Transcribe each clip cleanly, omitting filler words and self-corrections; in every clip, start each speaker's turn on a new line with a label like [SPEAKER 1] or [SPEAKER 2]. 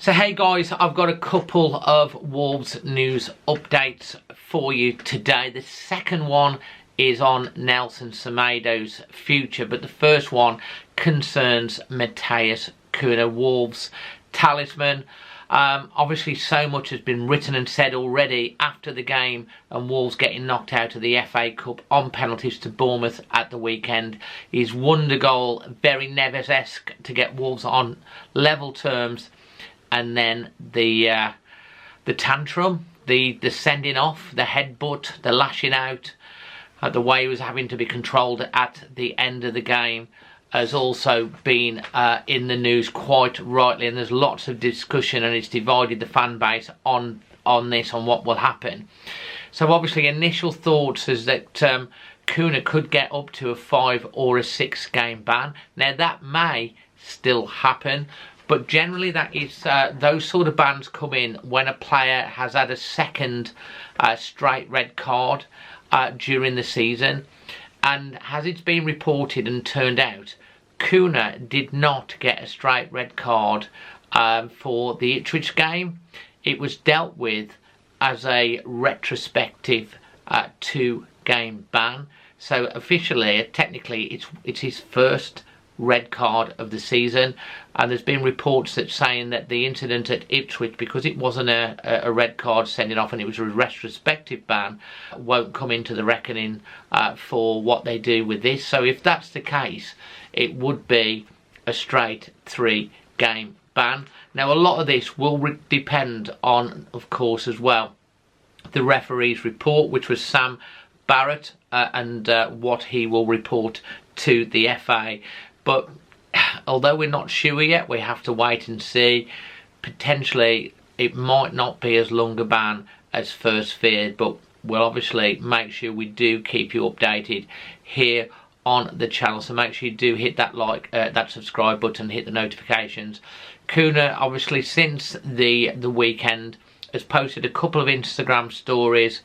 [SPEAKER 1] So hey guys, I've got a couple of Wolves news updates for you today. The second one is on Nelson Semedo's future, but the first one concerns Matheus Cunha, Wolves talisman. Obviously so much has been written and said already after the game and Wolves getting knocked out of the FA Cup on penalties to Bournemouth at the weekend. His wonder goal, very Neves-esque to get Wolves on level terms. And then the tantrum, the sending off, the headbutt, the lashing out, the way he was having to be controlled at the end of the game has also been in the news quite rightly, and there's lots of discussion and it's divided the fan base on this, on what will happen. So obviously initial thoughts is that Cunha could get up to a 5 or a 6 game ban. Now that may still happen, but generally that is those sort of bans come in when a player has had a second straight red card during the season. And as it's been reported and turned out, Cunha did not get a straight red card for the Ipswich game. It was dealt with as a retrospective 2 game ban. So officially, technically, it's his first red card of the season, and there's been reports that saying that the incident at Ipswich, because it wasn't a red card sending off and it was a retrospective ban, won't come into the reckoning for what they do with this. So if that's the case, it would be a straight 3 game ban. Now a lot of this will depend on, of course, as well, the referee's report, which was Sam Barrett, and what he will report to the FA. But although we're not sure yet, we have to wait and see. Potentially it might not be as long a ban as first feared, but we'll obviously make sure we do keep you updated here on the channel. So make sure you do hit that that subscribe button, hit the notifications. Cunha, obviously since the weekend, has posted a couple of Instagram stories.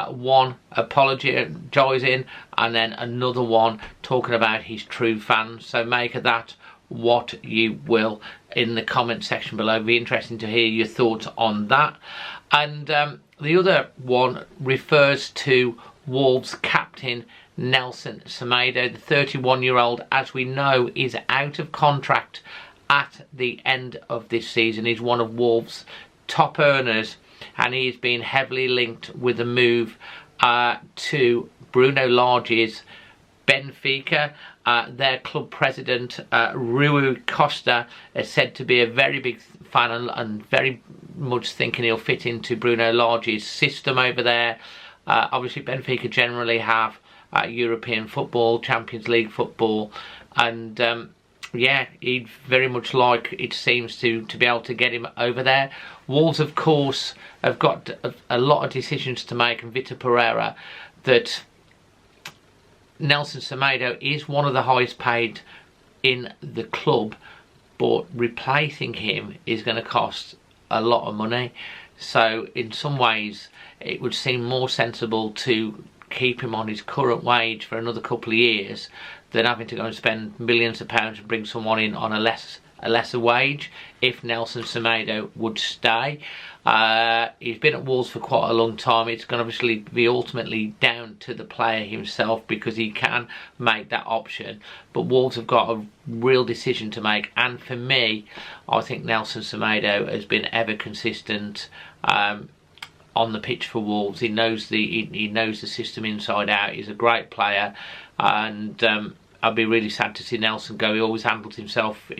[SPEAKER 1] One apologising and then another one talking about his true fans. So make of that what you will in the comment section below. It'll be interesting to hear your thoughts on that. And the other one refers to Wolves captain Nelson Semedo. The 31-year-old, as we know, is out of contract at the end of this season. He's one of Wolves' top earners, and he's been heavily linked with a move to Bruno Lage's Benfica. Their club president, Rui Costa, is said to be a very big fan and very much thinking he'll fit into Bruno Lage's system over there. Obviously Benfica generally have European football, Champions League football, and yeah, he'd very much like, it seems, to be able to get him over there. Wolves, of course, have got a lot of decisions to make, and Vitor Pereira, that Nelson Semedo is one of the highest paid in the club, but replacing him is going to cost a lot of money. So in some ways it would seem more sensible to keep him on his current wage for another couple of years than having to go and spend millions of pounds and bring someone in on a lesser wage if Nelson Semedo would stay. He's been at Wolves for quite a long time. It's going to obviously be ultimately down to the player himself, because he can make that option. But Wolves have got a real decision to make, and for me, I think Nelson Semedo has been ever consistent on the pitch for Wolves. He knows the system inside out. He's a great player, and I'd be really sad to see Nelson go. He always handled himself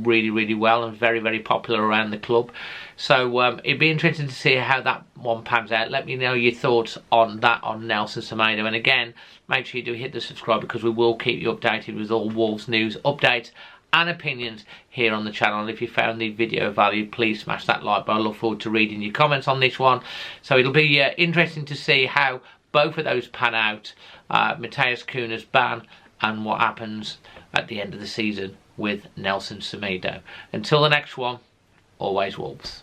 [SPEAKER 1] really well and very, very popular around the club. So it'd be interesting to see how that one pans out. Let me know your thoughts on that, on Nelson Semedo. And again, make sure you do hit the subscribe, because we will keep you updated with all Wolves news, updates and opinions here on the channel. And if you found the video of value, please smash that like button. I look forward to reading your comments on this one. So it'll be interesting to see how both of those pan out. Matheus Cunha's ban and what happens at the end of the season with Nelson Semedo. Until the next one, always Wolves.